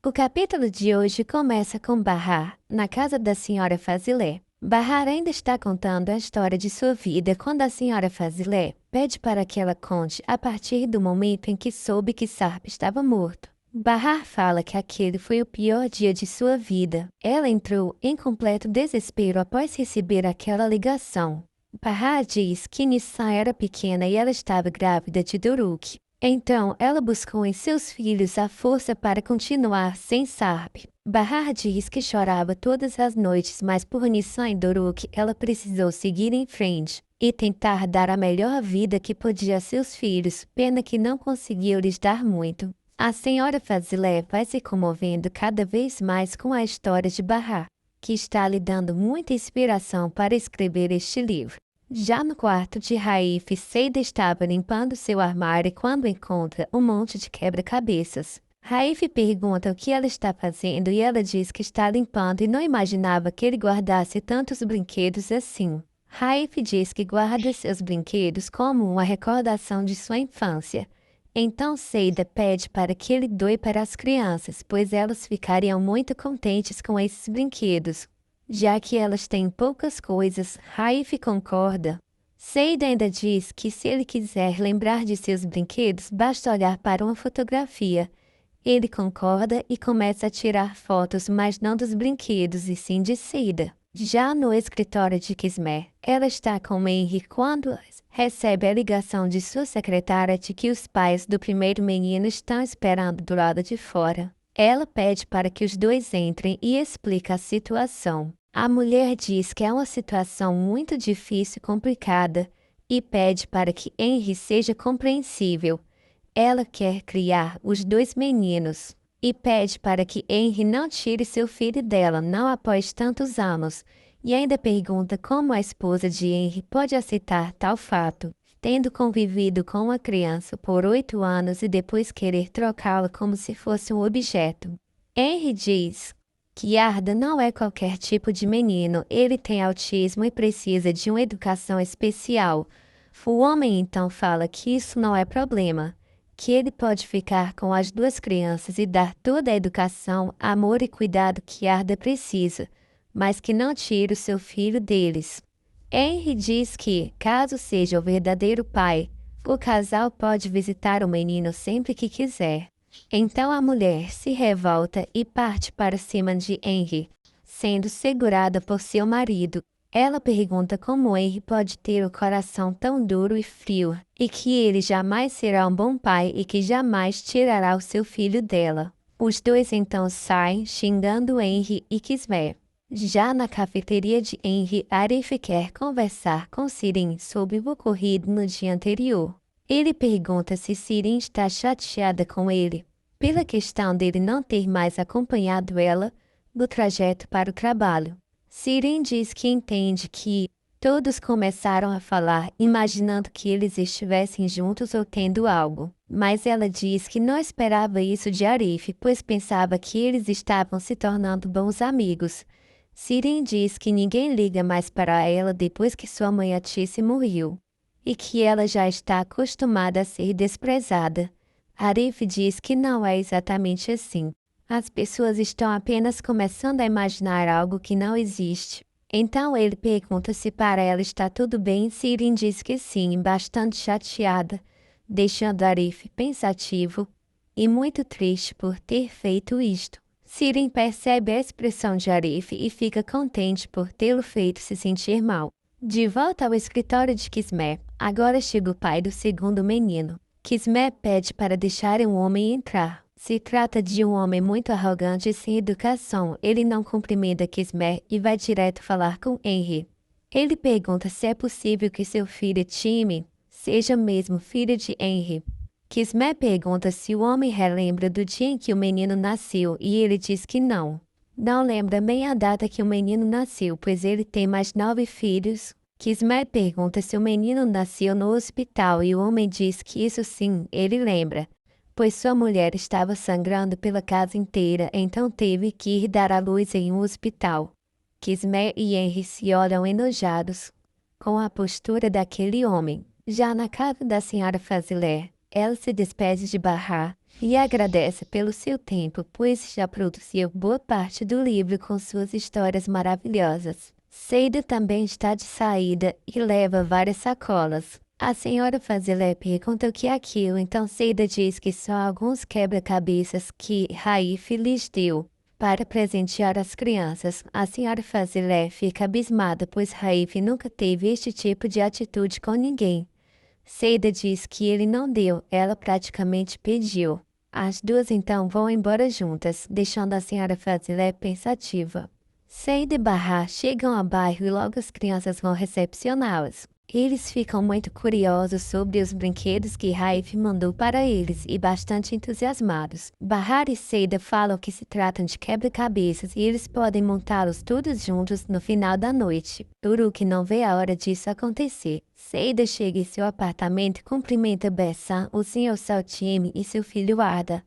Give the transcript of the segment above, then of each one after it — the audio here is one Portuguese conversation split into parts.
O capítulo de hoje começa com Bahar, na casa da senhora Fazilé. Bahar ainda está contando a história de sua vida quando a senhora Fazilé pede para que ela conte a partir do momento em que soube que Sarp estava morto. Bahar fala que aquele foi o pior dia de sua vida. Ela entrou em completo desespero após receber aquela ligação. Bahar diz que Nissan era pequena e ela estava grávida de Duruk. Então, ela buscou em seus filhos a força para continuar sem Sarp. Bahar diz que chorava todas as noites, mas por Nissan e Duruk, ela precisou seguir em frente e tentar dar a melhor vida que podia a seus filhos, pena que não conseguiu lhes dar muito. A senhora Fazilé vai se comovendo cada vez mais com a história de Bahar, que está lhe dando muita inspiração para escrever este livro. Já no quarto de Raif, Seida estava limpando seu armário quando encontra um monte de quebra-cabeças. Raif pergunta o que ela está fazendo e ela diz que está limpando e não imaginava que ele guardasse tantos brinquedos assim. Raif diz que guarda seus brinquedos como uma recordação de sua infância. Então Seida pede para que ele doe para as crianças, pois elas ficariam muito contentes com esses brinquedos. Já que elas têm poucas coisas, Raif concorda. Seida ainda diz que se ele quiser lembrar de seus brinquedos, basta olhar para uma fotografia. Ele concorda e começa a tirar fotos, mas não dos brinquedos, e sim de Seida. Já no escritório de Kismer, ela está com Henry quando recebe a ligação de sua secretária de que os pais do primeiro menino estão esperando do lado de fora. Ela pede para que os dois entrem e explica a situação. A mulher diz que é uma situação muito difícil e complicada e pede para que Henry seja compreensível. Ela quer criar os dois meninos e pede para que Henry não tire seu filho dela, não após tantos anos, e ainda pergunta como a esposa de Henry pode aceitar tal fato, tendo convivido com uma criança por 8 anos e depois querer trocá-la como se fosse um objeto. Henry diz que Arda não é qualquer tipo de menino, ele tem autismo e precisa de uma educação especial. O homem então fala que isso não é problema, que ele pode ficar com as duas crianças e dar toda a educação, amor e cuidado que Arda precisa, mas que não tire o seu filho deles. Henry diz que, caso seja o verdadeiro pai, o casal pode visitar o menino sempre que quiser. Então a mulher se revolta e parte para cima de Henry, sendo segurada por seu marido. Ela pergunta como Henry pode ter o coração tão duro e frio, e que ele jamais será um bom pai e que jamais tirará o seu filho dela. Os dois então saem, xingando Henry e Kismer. Já na cafeteria de Henry, Arif quer conversar com Sirin sobre o ocorrido no dia anterior. Ele pergunta se Sirin está chateada com ele, pela questão dele não ter mais acompanhado ela no trajeto para o trabalho. Sirin diz que entende que todos começaram a falar imaginando que eles estivessem juntos ou tendo algo, mas ela diz que não esperava isso de Arif, pois pensava que eles estavam se tornando bons amigos. Sirin diz que ninguém liga mais para ela depois que sua mãe Atice morreu, e que ela já está acostumada a ser desprezada. Arif diz que não é exatamente assim. As pessoas estão apenas começando a imaginar algo que não existe. Então ele pergunta se para ela está tudo bem e Sirin diz que sim, bastante chateada, deixando Arif pensativo e muito triste por ter feito isto. Sirin percebe a expressão de Arif e fica contente por tê-lo feito se sentir mal. De volta ao escritório de Kismer, agora chega o pai do segundo menino. Kismer pede para deixarem o homem entrar. Se trata de um homem muito arrogante e sem educação. Ele não cumprimenta Kismer e vai direto falar com Henry. Ele pergunta se é possível que seu filho Time seja mesmo filho de Henry. Kismer pergunta se o homem relembra do dia em que o menino nasceu e ele diz que não. Não lembra bem a data que o menino nasceu, pois ele tem mais 9 filhos. Kismer pergunta se o menino nasceu no hospital e o homem diz que isso sim, ele lembra, pois sua mulher estava sangrando pela casa inteira, então teve que ir dar à luz em um hospital. Kismer e Henry se olham enojados com a postura daquele homem. Já na casa da senhora Fazilé, ela se despede de Bahar e agradece pelo seu tempo, pois já produziu boa parte do livro com suas histórias maravilhosas. Seida também está de saída e leva várias sacolas. A senhora Fazilé pergunta o que é aquilo, então Seida diz que são alguns quebra-cabeças que Raif lhes deu para presentear as crianças. A senhora Fazilé fica abismada, pois Raif nunca teve este tipo de atitude com ninguém. Seida diz que ele não deu, ela praticamente pediu. As duas então vão embora juntas, deixando a senhora Fazilé pensativa. Seida e Bahar chegam ao bairro e logo as crianças vão recepcioná-las. Eles ficam muito curiosos sobre os brinquedos que Raif mandou para eles e bastante entusiasmados. Bahar e Seida falam que se tratam de quebra-cabeças e eles podem montá-los todos juntos no final da noite. Uruk não vê a hora disso acontecer. Seida chega em seu apartamento e cumprimenta Bessan, o Sr. Saltime e seu filho Arda.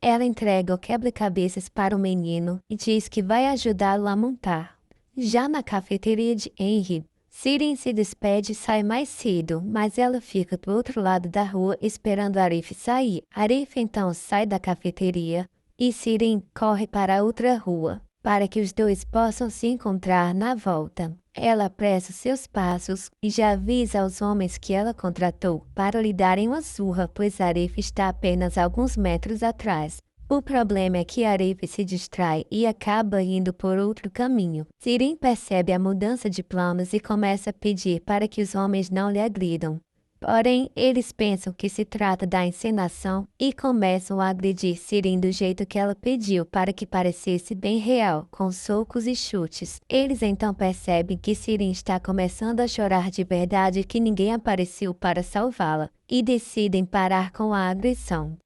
Ela entrega o quebra-cabeças para o menino e diz que vai ajudá-lo a montar. Já na cafeteria de Henry, Sirin se despede e sai mais cedo, mas ela fica do outro lado da rua esperando Arif sair. Arif então sai da cafeteria e Sirin corre para a outra rua, para que os dois possam se encontrar na volta. Ela apressa seus passos e já avisa aos homens que ela contratou para lhe darem uma surra, pois Arif está apenas alguns metros atrás. O problema é que Arif se distrai e acaba indo por outro caminho. Sirin percebe a mudança de planos e começa a pedir para que os homens não lhe agridam. Porém, eles pensam que se trata da encenação e começam a agredir Sirin do jeito que ela pediu para que parecesse bem real, com socos e chutes. Eles então percebem que Sirin está começando a chorar de verdade e que ninguém apareceu para salvá-la, e decidem parar com a agressão.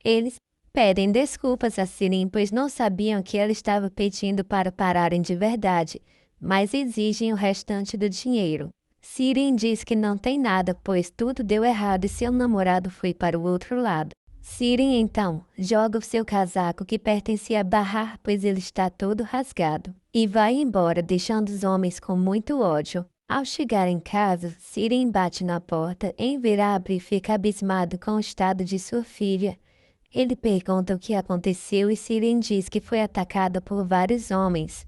Eles pedem desculpas a Sirin, pois não sabiam que ela estava pedindo para pararem de verdade, mas exigem o restante do dinheiro. Sirin diz que não tem nada, pois tudo deu errado e seu namorado foi para o outro lado. Sirin então joga o seu casaco que pertencia a Bahar, pois ele está todo rasgado, e vai embora, deixando os homens com muito ódio. Ao chegar em casa, Sirin bate na porta, Enver abre e fica abismado com o estado de sua filha. Ele pergunta o que aconteceu e Sirin diz que foi atacada por vários homens.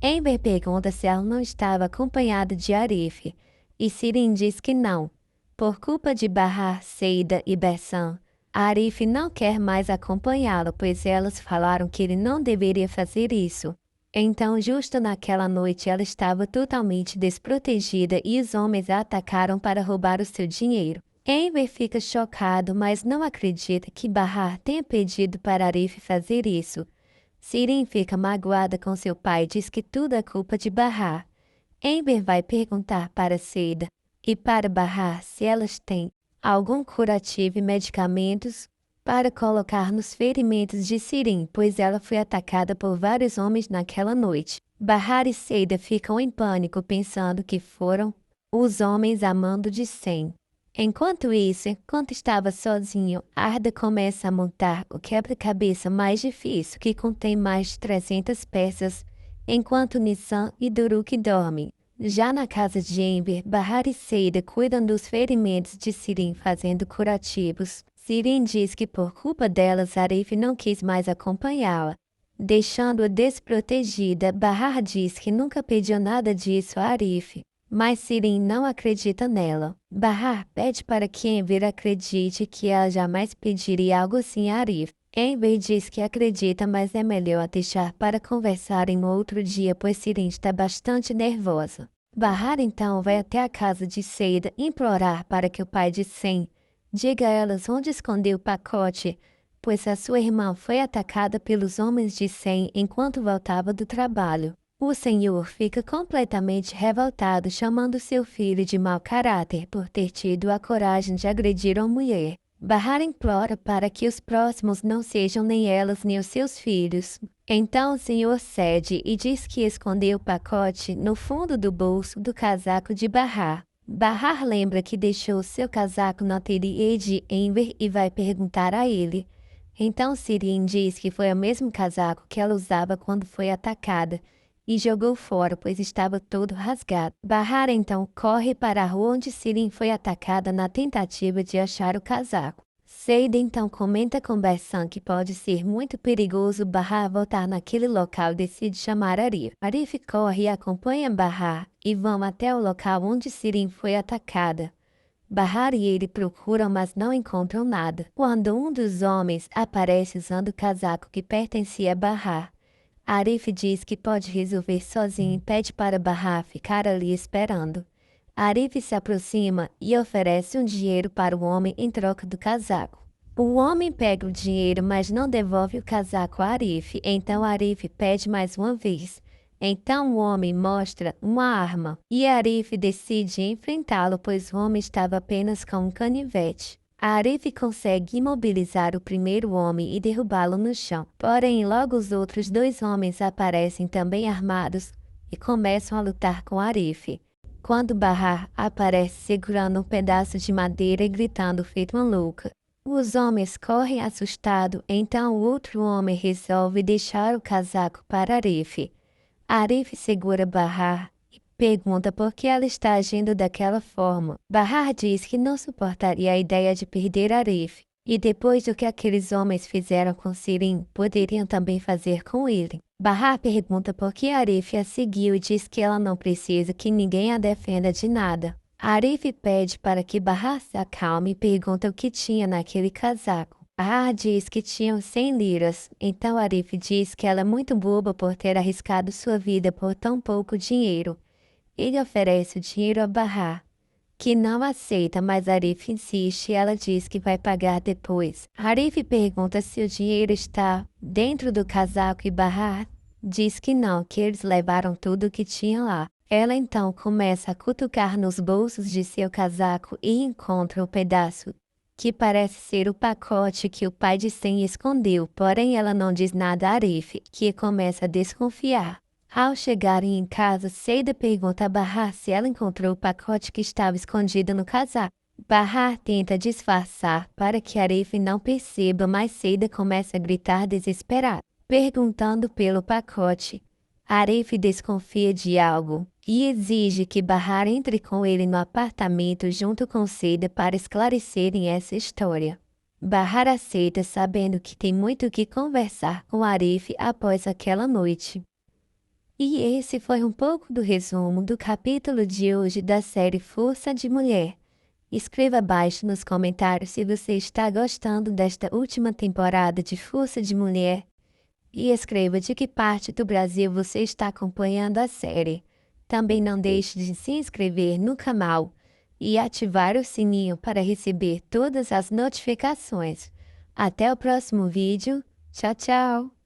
Enver pergunta se ela não estava acompanhada de Arif, e Sirin diz que não. Por culpa de Bahar, Seida e Bessan, Arif não quer mais acompanhá-lo, pois elas falaram que ele não deveria fazer isso. Então, justo naquela noite, ela estava totalmente desprotegida e os homens a atacaram para roubar o seu dinheiro. Enver fica chocado, mas não acredita que Bahar tenha pedido para Arif fazer isso. Sirin fica magoada com seu pai e diz que tudo é culpa de Bahar. Enver vai perguntar para Seida e para Bahar se elas têm algum curativo e medicamentos para colocar nos ferimentos de Sirin, pois ela foi atacada por vários homens naquela noite. Bahar e Seida ficam em pânico, pensando que foram os homens a mando de Sem. Enquanto isso, enquanto estava sozinho, Arda começa a montar o quebra-cabeça mais difícil, que contém mais de 300 peças, enquanto Nissan e Duruk dormem. Já na casa de Enver, Bahar e Seida cuidam dos ferimentos de Sirin fazendo curativos. Sirin diz que por culpa delas, Arif não quis mais acompanhá-la, deixando-a desprotegida. Bahar diz que nunca pediu nada disso a Arif, mas Sirin não acredita nela. Bahar pede para que Enver acredite que ela jamais pediria algo assim a Arif. Enver diz que acredita, mas é melhor a deixar para conversar em outro dia, pois Sirin está bastante nervosa. Bahar então vai até a casa de Seida implorar para que o pai de Sem diga a elas onde escondeu o pacote, pois a sua irmã foi atacada pelos homens de Sem enquanto voltava do trabalho. O senhor fica completamente revoltado, chamando seu filho de mau caráter por ter tido a coragem de agredir uma mulher. Bahar implora para que os próximos não sejam nem elas nem os seus filhos. Então o senhor cede e diz que escondeu o pacote no fundo do bolso do casaco de Bahar. Bahar lembra que deixou seu casaco no ateliê de Enver e vai perguntar a ele. Então Sirin diz que foi o mesmo casaco que ela usava quando foi atacada e jogou fora, pois estava todo rasgado. Bahar então corre para a rua onde Sirin foi atacada na tentativa de achar o casaco. Seida então comenta com Bessan que pode ser muito perigoso Bahar voltar naquele local e decide chamar Arif. Arif corre e acompanha Bahar e vão até o local onde Sirin foi atacada. Bahar e ele procuram, mas não encontram nada. Quando um dos homens aparece usando o casaco que pertencia a Bahar, Arif diz que pode resolver sozinho e pede para Bahar ficar ali esperando. Arif se aproxima e oferece um dinheiro para o homem em troca do casaco. O homem pega o dinheiro, mas não devolve o casaco a Arif. Então Arif pede mais uma vez. Então o homem mostra uma arma e Arif decide enfrentá-lo, pois o homem estava apenas com um canivete. Arif consegue imobilizar o primeiro homem e derrubá-lo no chão. Porém, logo os outros dois homens aparecem também armados e começam a lutar com Arif. Quando Bahar aparece segurando um pedaço de madeira e gritando feito uma louca, os homens correm assustados, então o outro homem resolve deixar o casaco para Arif. Arif segura Bahar e pergunta por que ela está agindo daquela forma. Bahar diz que não suportaria a ideia de perder Arif, e depois do que aqueles homens fizeram com Sirin, poderiam também fazer com ele. Bahar pergunta por que Arif a seguiu e diz que ela não precisa que ninguém a defenda de nada. Arif pede para que Bahar se acalme e pergunta o que tinha naquele casaco. Bahar diz que tinham 100 liras, então Arif diz que ela é muito boba por ter arriscado sua vida por tão pouco dinheiro. Ele oferece o dinheiro a Bahar, que não aceita, mas Arif insiste e ela diz que vai pagar depois. Arif pergunta se o dinheiro está dentro do casaco e Bahar diz que não, que eles levaram tudo o que tinha lá. Ela então começa a cutucar nos bolsos de seu casaco e encontra o pedaço que parece ser o pacote que o pai de Sen escondeu, porém ela não diz nada a Arif, que começa a desconfiar. Ao chegarem em casa, Seida pergunta a Bahar se ela encontrou o pacote que estava escondido no casaco. Bahar tenta disfarçar para que Arif não perceba, mas Seida começa a gritar desesperada, perguntando pelo pacote. Arif desconfia de algo e exige que Bahar entre com ele no apartamento junto com Seida para esclarecerem essa história. Bahar aceita, sabendo que tem muito o que conversar com Arif após aquela noite. E esse foi um pouco do resumo do capítulo de hoje da série Força de Mulher. Escreva abaixo nos comentários se você está gostando desta última temporada de Força de Mulher. E escreva de que parte do Brasil você está acompanhando a série. Também não deixe de se inscrever no canal e ativar o sininho para receber todas as notificações. Até o próximo vídeo. Tchau, tchau!